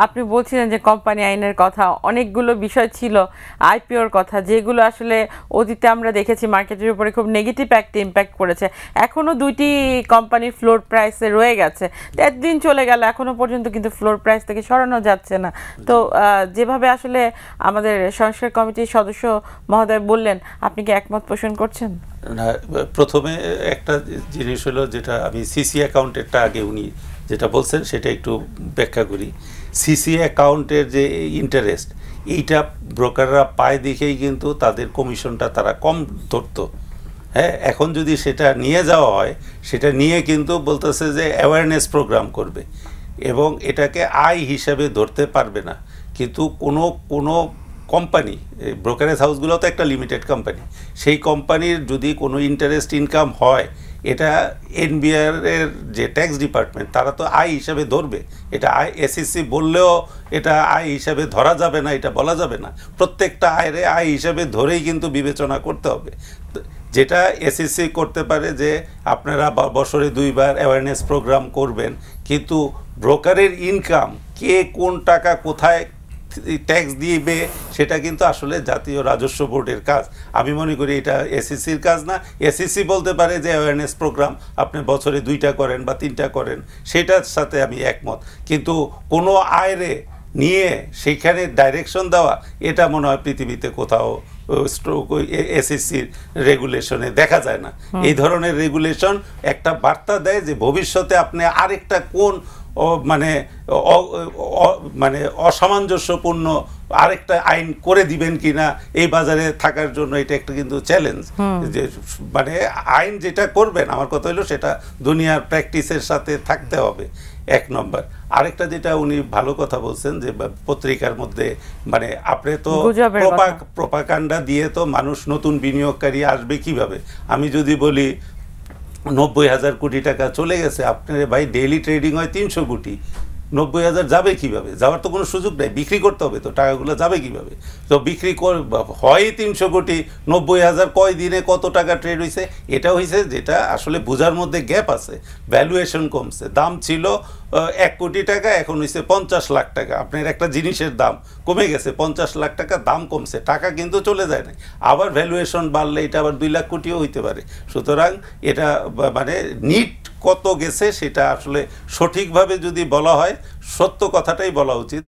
আপনি বলছিলেন যে কোম্পানি আইনের কথা, অনেকগুলো বিষয় ছিল আইপিওর কথা, যেগুলো আসলে অতীতে আমরা দেখেছি মার্কেটের উপরে খুব নেগেটিভ একটা ইম্প্যাক্ট করেছে। এখনও দুইটি কোম্পানির ফ্লোর প্রাইসে রয়ে গেছে, একদিন চলে গেল এখনো পর্যন্ত কিন্তু ফ্লোর প্রাইস থেকে সরানো যাচ্ছে না। তো যেভাবে আসলে আমাদের সংস্কার কমিটির সদস্য মহোদয় বললেন, আপনি কি একমত পোষণ করছেন? না, প্রথমে একটা জিনিস হলো, যেটা আমি সিসি অ্যাকাউন্টেরটা আগে উনি যেটা বলছেন সেটা একটু ব্যাখ্যা করি। সিসি অ্যাকাউন্টের যে ইন্টারেস্ট, এইটা ব্রোকাররা পায় দেখেই কিন্তু তাদের কমিশনটা তারা কম ধরতো। হ্যাঁ, এখন যদি সেটা নিয়ে যাওয়া হয়, সেটা নিয়ে কিন্তু বলতেছে যে অ্যাওয়ারনেস প্রোগ্রাম করবে এবং এটাকে আয় হিসাবে ধরতে পারবে না। কিন্তু কোনো কোম্পানি, ব্রোকারেজ হাউসগুলো তো একটা লিমিটেড কোম্পানি, সেই কোম্পানির যদি কোনো ইন্টারেস্ট ইনকাম হয়, এটা এনবিআর এর যে ট্যাক্স ডিপার্টমেন্ট তারা তো আয় হিসাবে ধরবে। এটা আয় এসএসসি বললেও এটা আয় হিসাবে ধরা যাবে না, এটা বলা যাবে না। প্রত্যেকটা আয়ের আয় হিসাবে ধরেই কিন্তু বিবেচনা করতে হবে। যেটা এসএসসি করতে পারে যে আপনারা বছরে 2 বার অ্যাওয়ারনেস প্রোগ্রাম করবেন, কিন্তু ব্রোকারের ইনকাম কে কোন টাকা কোথায় ট্যাক্স দিবে সেটা কিন্তু আসলে জাতীয় রাজস্ব বোর্ডের কাজ। আমি মনে করি এটা এসএসসির কাজ না। এসএসসি বলতে পারে যে অ্যাওয়ারনেস প্রোগ্রাম আপনি বছরে 2টা করেন বা 3টা করেন, সেটার সাথে আমি একমত। কিন্তু কোনো আয়রে নিয়ে সেইখানে ডাইরেকশন দেওয়া, এটা মনে হয় পৃথিবীতে কোথাও এসএসসির রেগুলেশনে দেখা যায় না। এই ধরনের রেগুলেশন একটা বার্তা দেয় যে ভবিষ্যতে আপনি আরেকটা কোন মানে অসামঞ্জস্যপূর্ণ আরেকটা আইন করে দিবেন কিনা এই বাজারে থাকার জন্য। এটা একটা কিন্তু চ্যালেঞ্জ, যে মানে আইন যেটা করবেন, আমার কথা হলো সেটা দুনিয়ার প্র্যাকটিসের সাথে থাকতে হবে, 1 নম্বর। আরেকটা যেটা উনি ভালো কথা বলছেন যে পত্রিকার মধ্যে মানে আপনি তো প্রপাগান্ডা দিয়ে তো মানুষ নতুন বিনিয়োগকারী আসবে কিভাবে। আমি যদি বলি 90,000 কোটি টাকা চলে গেছে, আপনার ভাই ডেইলি ট্রেডিং হয় 300 কোটি, 90,000 যাবে কিভাবে? যাওয়ার তো কোনো সুযোগ নেই, বিক্রি করতে হবে, তো টাকাগুলো যাবে কিভাবে? তো বিক্রি হয় 300 কোটি, 90,000 কয় দিনে কত টাকা ট্রেড হয়েছে? এটা হয়েছে যেটা আসলে বোঝার মধ্যে গ্যাপ আছে। ভ্যালুয়েশন কমছে, দাম ছিল 1 কোটি টাকা, এখন হয়েছে 50 লাখ টাকা। আপনার একটা জিনিসের দাম কমে গেছে, 50 লাখ টাকা দাম কমছে, টাকা কিন্তু চলে যায় না। আবার ভ্যালুয়েশন বাড়লে এটা আবার 2 লাখ কোটিও হইতে পারে। সুতরাং এটা মানে নিট কত গেছে সেটা আসলে সঠিকভাবে যদি বলা হয়, সত্য কথাটাই বলা উচিত।